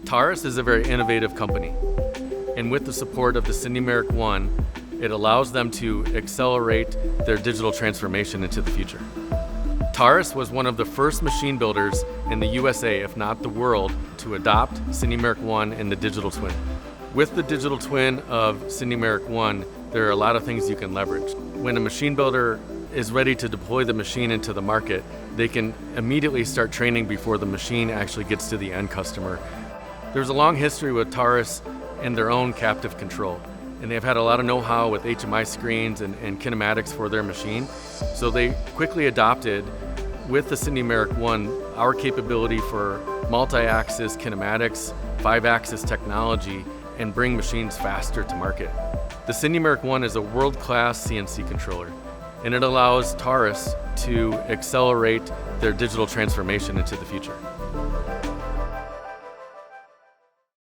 Tarus is a very innovative company, and with the support of the SINUMERIK ONE, it allows them to accelerate their digital transformation into the future. Tarus was one of the first machine builders in the USA, if not the world, to adopt SINUMERIK ONE and the digital twin. With the digital twin of SINUMERIK ONE, there are a lot of things you can leverage. When a machine builder is ready to deploy the machine into the market, they can immediately start training before the machine actually gets to the end customer. There's a long history with Tarus and their own captive control, and they've had a lot of know-how with HMI screens and kinematics for their machine. So they quickly adopted, with the SINUMERIK ONE, our capability for multi-axis kinematics, 5-axis technology, and bring machines faster to market. The SINUMERIK ONE is a world-class CNC controller, and it allows Tarus to accelerate their digital transformation into the future.